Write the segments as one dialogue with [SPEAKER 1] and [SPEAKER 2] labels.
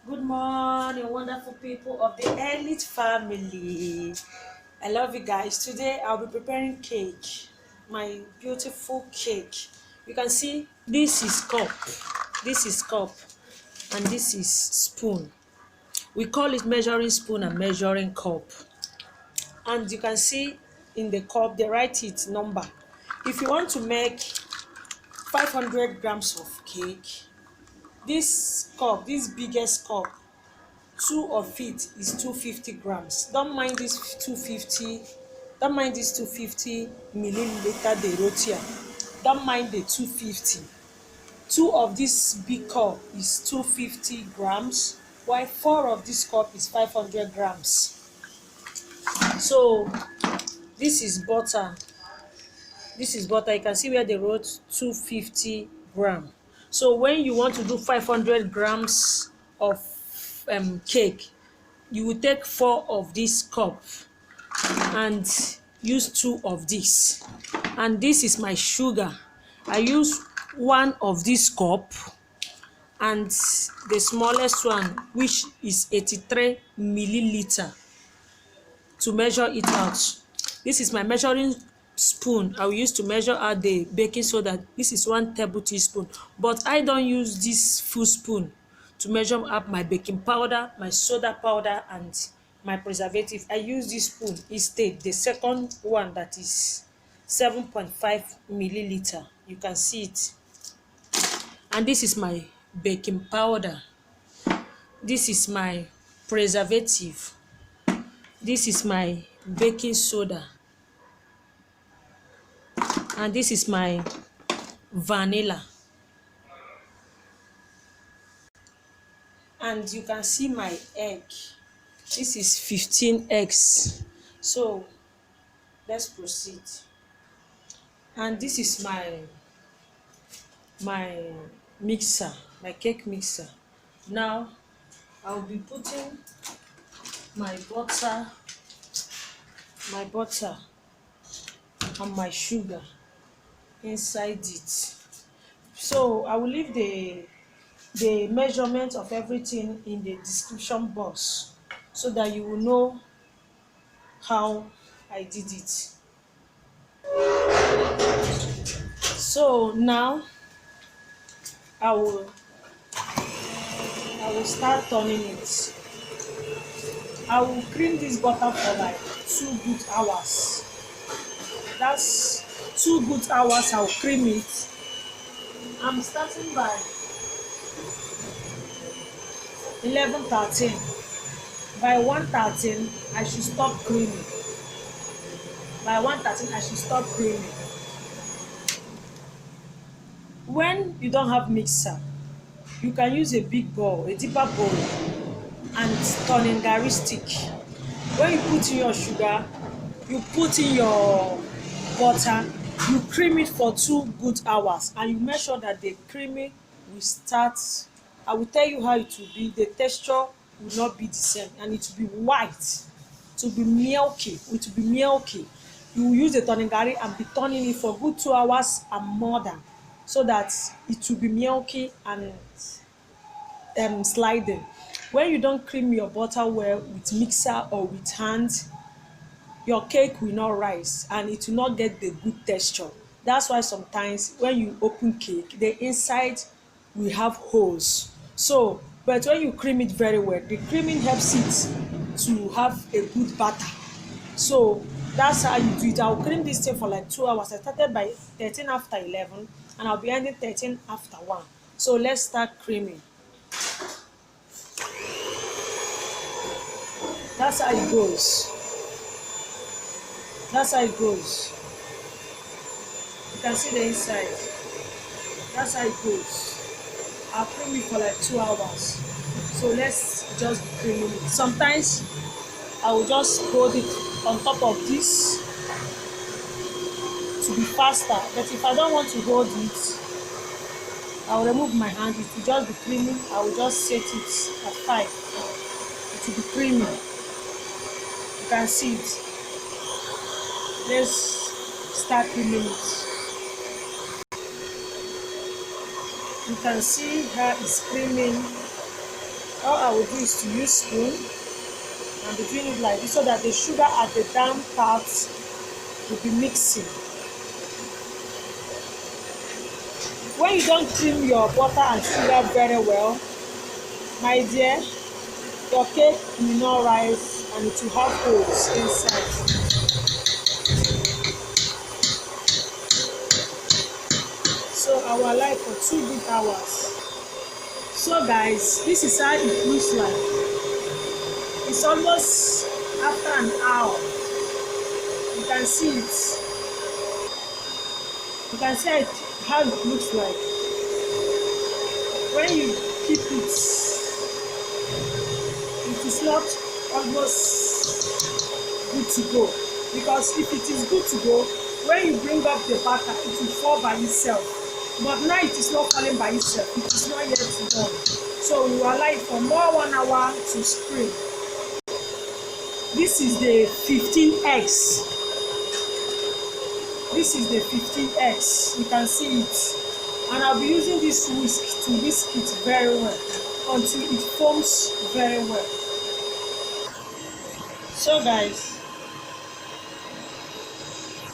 [SPEAKER 1] Good morning, wonderful people of the Elite family. I love you guys. Today I'll be preparing cake, my beautiful cake. You can see this is cup, and this is spoon. We call it measuring spoon and measuring cup. And you can see in the cup they write it number. If you want to make 500 grams of cake, this cup, this biggest cup, two of it is 250 grams. Don't mind this 250, don't mind this 250 milliliter they wrote here. Don't mind the 250. Two of this big cup is 250 grams, while four of this cup is 500 grams. So this is butter. This is butter. You can see where they wrote 250 gram. So when you want to do 500 grams of cake, you will take four of this cup and use two of this. And this is my sugar. I use one of this cup and the smallest one, which is 83 milliliter, to measure it out. This is my measuring spoon. I will use to measure out the baking soda. This is 1 tablespoon, but I don't use this full spoon to measure up my baking powder, my soda powder, and my preservative. I use this spoon instead, the second one, that is 7.5 milliliter. You can see it. And this is my baking powder. This is my preservative. This is my baking soda. And this is my vanilla. And you can see my egg. This is 15 eggs. So let's proceed. And this is my mixer, my cake mixer. Now I'll be putting my butter and my sugar inside it. So I will leave the measurement of everything in the description box so that you will know how I did it. So now I will start turning it. I will cream this butter for like 2 good hours. That's 2 good hours. I'll cream it. I'm starting by 11:13. By 1:13, I should stop creaming. By 1:13, I should stop creaming. When you don't have mixer, you can use a big bowl, a deeper bowl, and turning garri stick. When you put in your sugar, you put in your butter, you cream it for 2 good hours, and you make sure that the creaming will start. I will tell you how it will be. The texture will not be the same, and it will be white. It will be milky. It will be milky. You will use the turning garri and be turning it for good 2 hours and more than, so that it will be milky and sliding. When you don't cream your butter well with mixer or with hand, your cake will not rise and it will not get the good texture. That's why sometimes when you open cake, the inside will have holes. So but when you cream it very well, the creaming helps it to have a good batter. So that's how you do it. I'll cream this thing for like 2 hours. I started by 13 after 11 and I'll be ending 13 after 1. So let's start creaming. That's how it goes. That's how it goes. You can see the inside. That's how it goes. I'll cream it for like 2 hours. So let's just be creaming it. Sometimes I will just hold it on top of this to be faster. But if I don't want to hold it, I will remove my hand. It will just be creaming. I will just set it at 5. It will be creaming. You can see it. Let's start creaming it. You can see how it's creaming. All I will do is to use spoon and be doing it like this so that the sugar at the down part will be mixing. When you don't cream your butter and sugar very well, my dear, your cake will not rise and it will have holes inside. So I will allow it for 2 good hours. So guys, this is how it looks like. It's almost after an hour. You can see it. You can see how it looks like. When you keep it, it is not almost good to go. Because if it is good to go, when you bring up the batter, it will fall by itself. But now it is not falling by itself. It is not yet done. So we will allow it for more 1 hour to spring. This is the 15 eggs. This is the 15 eggs. You can see it. And I'll be using this whisk to whisk it very well until it forms very well. So guys,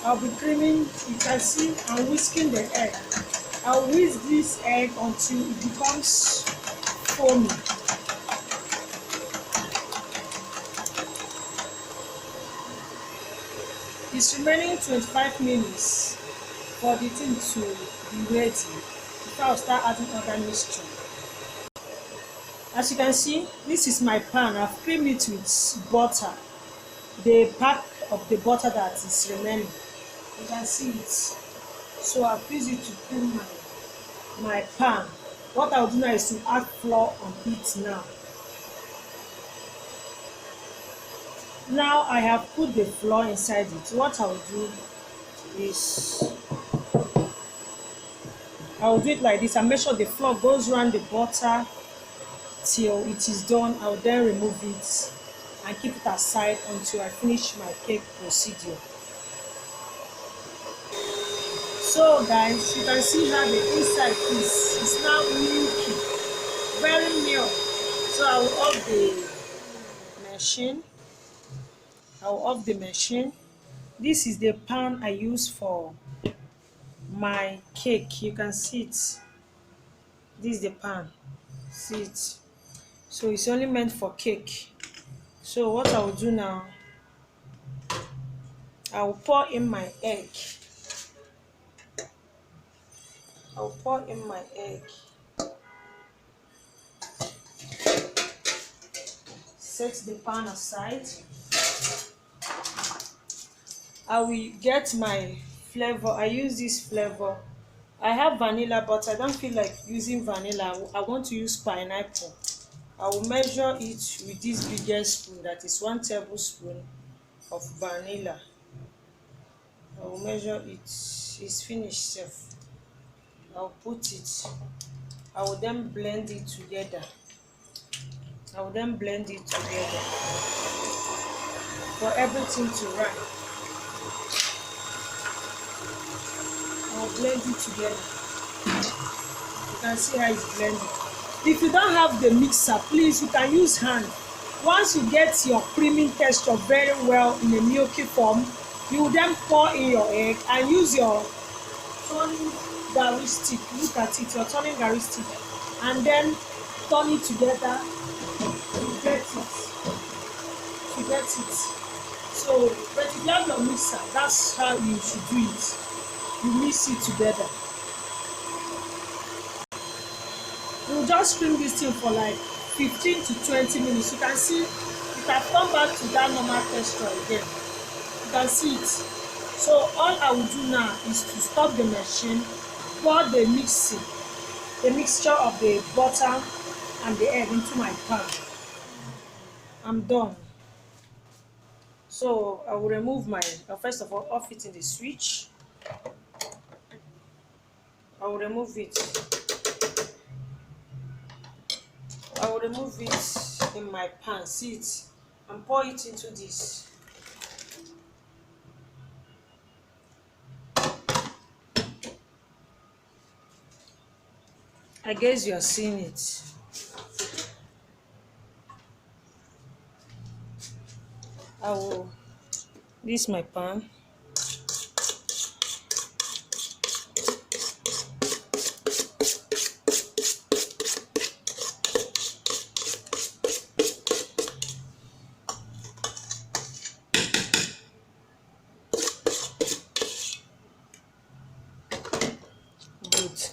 [SPEAKER 1] I'll be creaming, you can see I'm whisking the egg. I'll whisk this egg until it becomes foamy. It's remaining 25 minutes for the thing to be ready before I'll start adding other mixture. As you can see, this is my pan. I've creamed it with butter. The pack of the butter that is remaining. You can see it. So I've used it to cream my pan. What I'll do now is to add flour on it now. Now I have put the flour inside it. What I will do is I will do it like this and make sure the flour goes around the butter till it is done. I will then remove it and keep it aside until I finish my cake procedure. So guys, you can see how the inside is. It's now milky, very milk. So I will off the machine. I will off the machine. This is the pan I use for my cake. You can see it. This is the pan. See it. So it's only meant for cake. So what I will do now, I will pour in my egg. I will pour in my egg. Set the pan aside. I will get my flavor. I use this flavor. I have vanilla, but I don't feel like using vanilla. I want to use pineapple. I will measure it with this biggest spoon, that is 1 tablespoon of vanilla. I will measure it. It's finished, chef. I'll put it. I will then blend it together. For everything to run. I'll blend it together. You can see how it's blending. If you don't have the mixer, please, you can use hand. Once you get your creaming texture very well in a milky form, you will then pour in your egg and use your turning gari stick. Look at it, your turning gari stick, and then turn it together to get it. So, but if you have your mixer, that's how you should do it. You mix it together. We'll just cream this thing for like 15 to 20 minutes. You can see it has come back to that normal texture again. You can see it. So all I will do now is to stop the machine, pour the mixture of the butter and the egg into my pan. I'm done. So I will remove first of all, off it in the switch. I will remove it. I will remove it in my pan, see it, and pour it into this. I guess you are seeing it. I will, this is my pan. Good.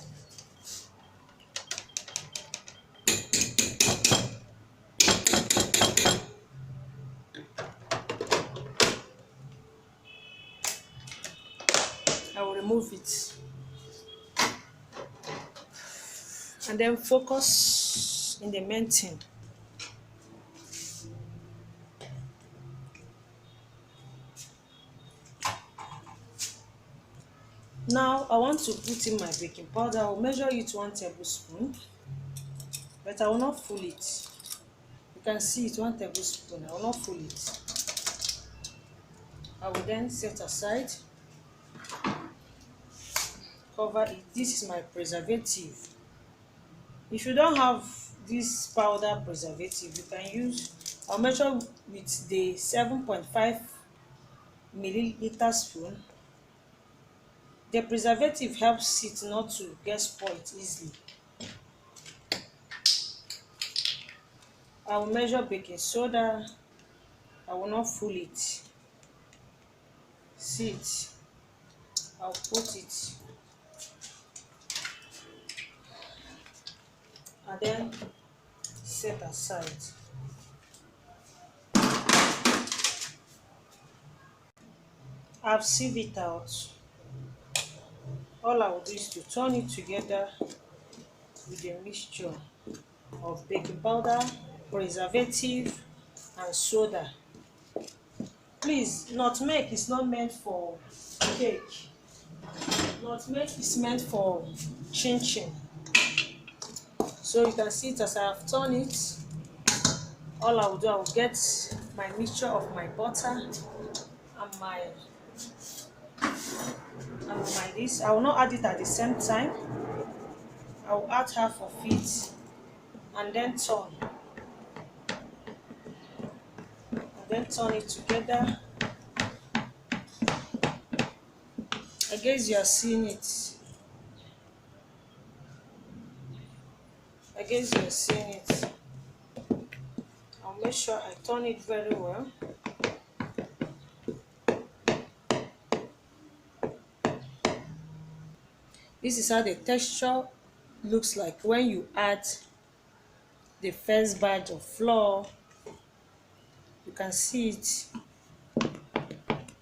[SPEAKER 1] I will remove it and then focus in the main thing. Now I want to put in my baking powder. I will measure it 1 tablespoon, but I will not full it. You can see it 1 tablespoon. I will not full it. I will then set aside, cover it. This is my preservative. If you don't have this powder preservative, you can use, I'll measure with the 7.5 milliliter spoon. The preservative helps it not to get spoiled easily. I will measure baking soda. I will not full it. See it. I'll put it and then set aside. I've sieved it out. All I will do is to turn it together with a mixture of baking powder, preservative, and soda. Please, nutmeg is not meant for cake. Nutmeg is meant for chin chin. So you can see it as I have turned it. All I will do, I will get my mixture of my butter and my this. I will not add it at the same time. I will add half of it and then turn. And then turn it together. I guess you are seeing it. I guess you are seeing it. I'll make sure I turn it very well. This is how the texture looks like when you add the first batch of flour. You can see it.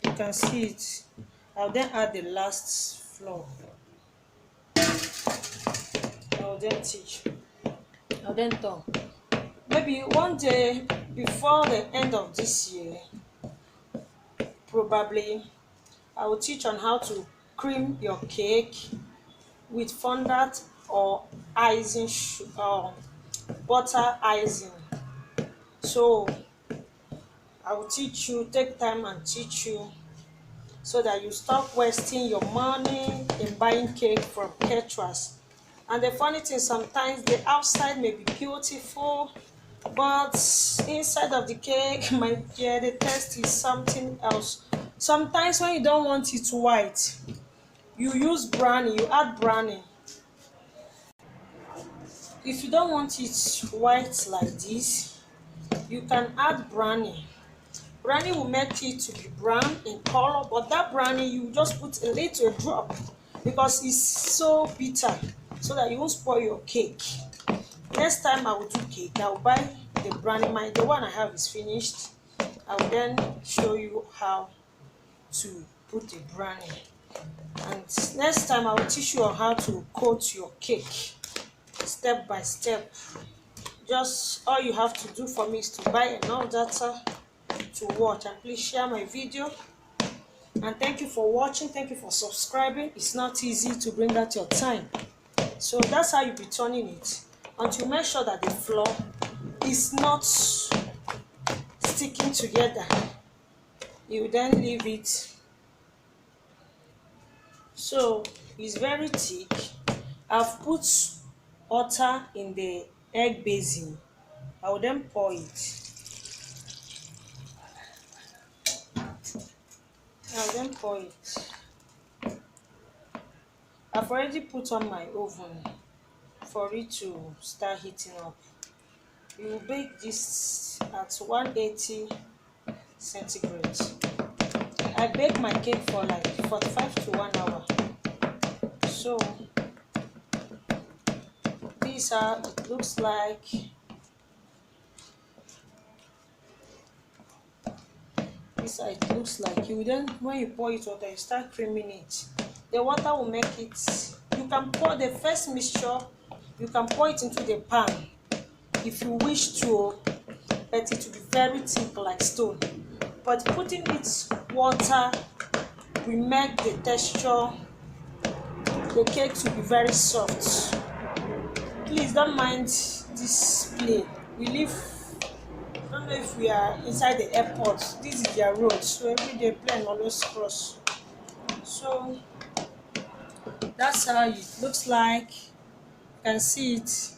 [SPEAKER 1] You can see it. I'll then add the last flour. I'll then teach. I'll then turn. Maybe one day before the end of this year, probably, I will teach on how to cream your cake with fondant or icing or butter icing. So I will teach you, take time and teach you so that you stop wasting your money in buying cake from caterers. And the funny thing, sometimes the outside may be beautiful, but inside of the cake, my dear, the taste is something else. Sometimes when you don't want it white, you use brownie, you add brownie. If you don't want it white like this, you can add brownie. Brownie will make it to be brown in color, but that brownie you just put a little drop because it's so bitter, so that you won't spoil your cake. Next time I will do cake, I will buy the brownie. The one I have is finished. I will then show you how to put the brownie. And next time I will teach you on how to coat your cake step by step. Just all you have to do for me is to buy enough data to watch, and please share my video. And thank you for watching. Thank you for subscribing. It's not easy to bring out your time, so that's how you be turning it until you make sure that the flour is not sticking together. You then leave it. So it's very thick. I've put water in the egg basin. I will then pour it. I'll then pour it. I've already put on my oven for it to start heating up. You will bake this at 180 centigrade. I bake my cake for like 45 to 1 hour. So this is how it looks like. This how it looks like. You then, when you pour it water, you start creaming it. The water will make it. You can pour the first mixture. You can pour it into the pan if you wish to, but it will be very thick like stone. But putting it water will make the texture, the cake to be very soft. Please don't mind this plane. We live, I don't know if we are inside the airport. This is their road, so every day plane always cross. So that's how it looks like. You can see it.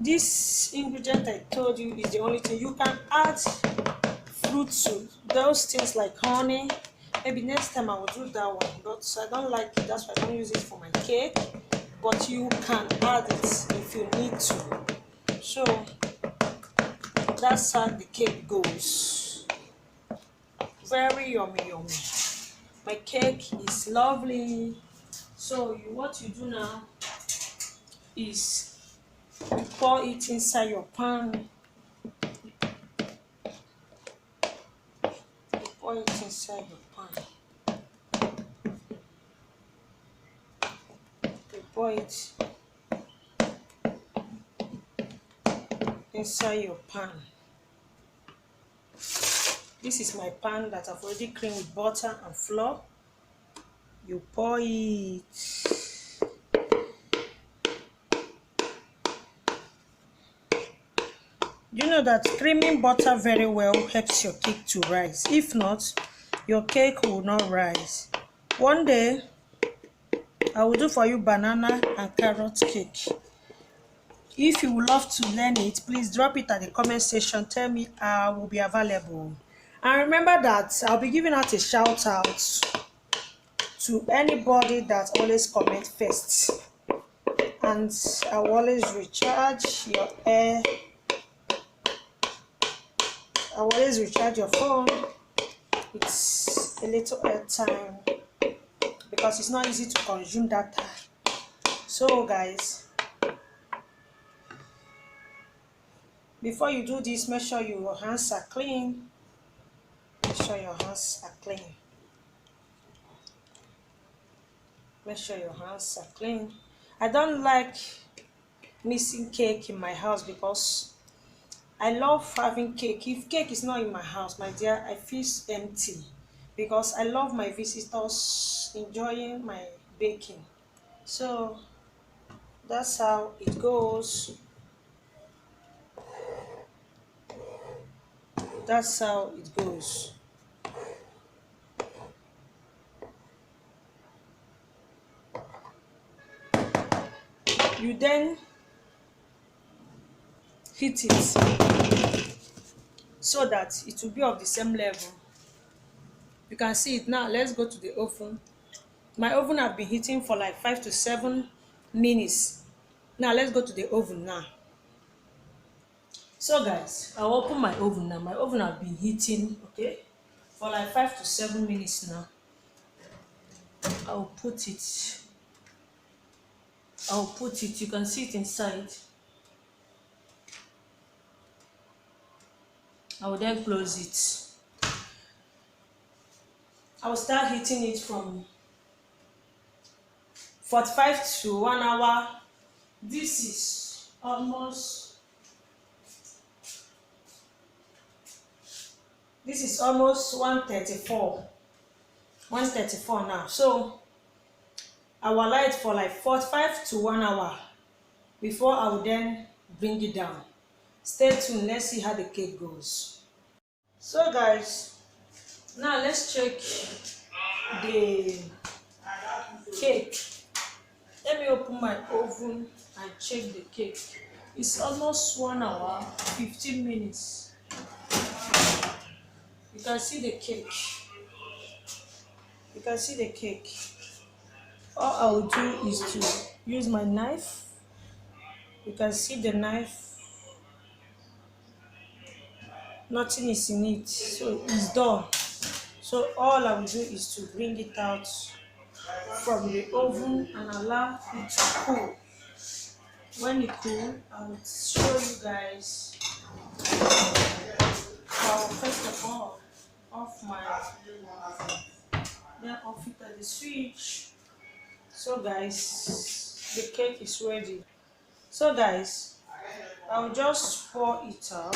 [SPEAKER 1] This ingredient I told you is the only thing. You can add fruits to those things like honey. Maybe next time I will do that one, but I don't like it. That's why I don't use it for my cake. But you can add it if you need to. So that's how the cake goes. Very yummy, yummy. My cake is lovely. So what you do now is you pour it inside your pan. You pour it inside your pan. You pour it inside your pan. This is my pan that I've already creamed with butter and flour. You pour it. You know that creaming butter very well helps your cake to rise. If not, your cake will not rise. One day, I will do for you banana and carrot cake. If you would love to learn it, please drop it at the comment section. Tell me I will be available. And remember that I'll be giving out a shout out to anybody that always comment first. And I will always recharge your air. I will always recharge your phone. It's a little airtime because it's not easy to consume data. So guys, before you do this, make sure your hands are clean. Make sure your hands are clean. Make sure your hands are clean. I don't like missing cake in my house because I love having cake. If cake is not in my house, my dear, I feel empty because I love my visitors enjoying my baking. So that's how it goes. That's how it goes. You then heat it so that it will be of the same level. You can see it now. Let's go to the oven. My oven have been heating for like 5 to 7 minutes. Now let's go to the oven now. So guys, I'll open my oven now. My oven have been heating, okay, for like 5 to 7 minutes now. I'll put it. You can see it inside. I will then close it. I will start heating it from 45 to 1 hour. This is almost 134. 134 now. So I will allow it for like 45 to 1 hour before I will then bring it down. Stay tuned. Let's see how the cake goes. So guys, now let's check the cake. Let me open my oven and check the cake. It's almost 1 hour 15 minutes. You can see the cake. You can see the cake. All I will do is to use my knife. You can see the knife, nothing is in it, so it's done. So all I will do is to bring it out from the oven and allow it to cool. When it cool, I will show you guys. I will first of all off my, then off it at the switch. So guys, the cake is ready. So guys, I will just pour it out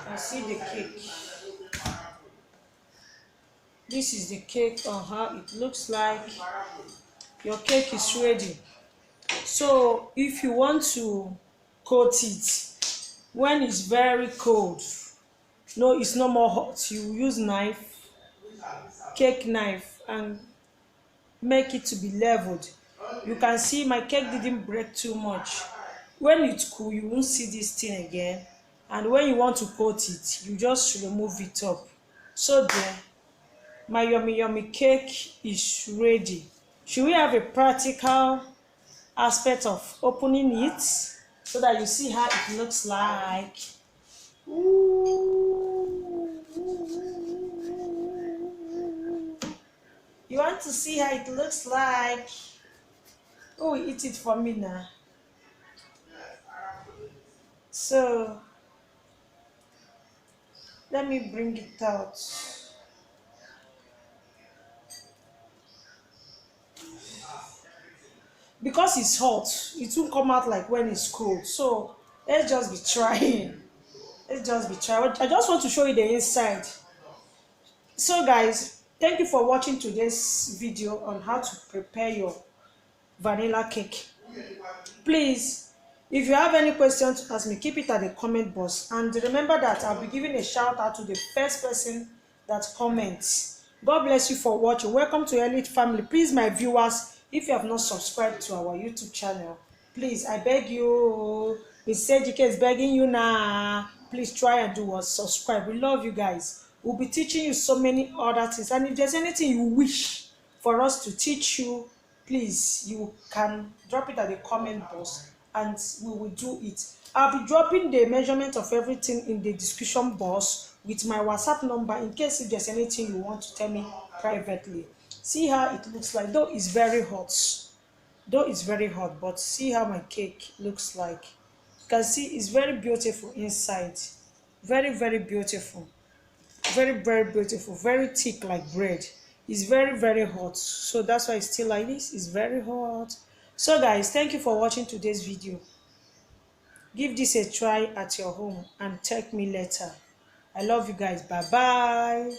[SPEAKER 1] and see the cake. This is the cake on how it looks like. Your cake is ready. So if you want to coat it when it's very cold, no, it's no more hot, you use knife, cake knife, and make it to be leveled. You can see my cake didn't break too much. When it's cool, you won't see this thing again, and when you want to coat it, you just remove it up. So there, my yummy cake is ready. Should we have a practical aspect of opening it so that you see how it looks like? Ooh. You want to see how it looks like? Oh, eat it for me now. So let me bring it out. Because it's hot, it won't come out like when it's cold. So let's just be trying. Let's just be trying. I just want to show you the inside. So guys, thank you for watching today's video on how to prepare your vanilla cake. Please, if you have any questions to ask me, keep it at the comment box, and remember that I'll be giving a shout out to the first person that comments. God bless you for watching. Welcome to Elite Family. Please, my viewers, if you have not subscribed to our YouTube channel, please, I beg you, Miss Ejike is begging you now, please try and do what, subscribe. We love you guys. We'll be teaching you so many other things, and if there's anything you wish for us to teach you, please, you can drop it at the comment box and we will do it. I'll be dropping the measurement of everything in the description box with my WhatsApp number in case if there's anything you want to tell me privately. See how it looks like, though it's very hot. But see how my cake looks like. You can see it's very beautiful inside. Very beautiful. Very beautiful. Very thick like bread. It's very hot, so that's why it's still like this. It's very hot. So guys, thank you for watching today's video. Give this a try at your home and thank me later. I love you guys. Bye bye.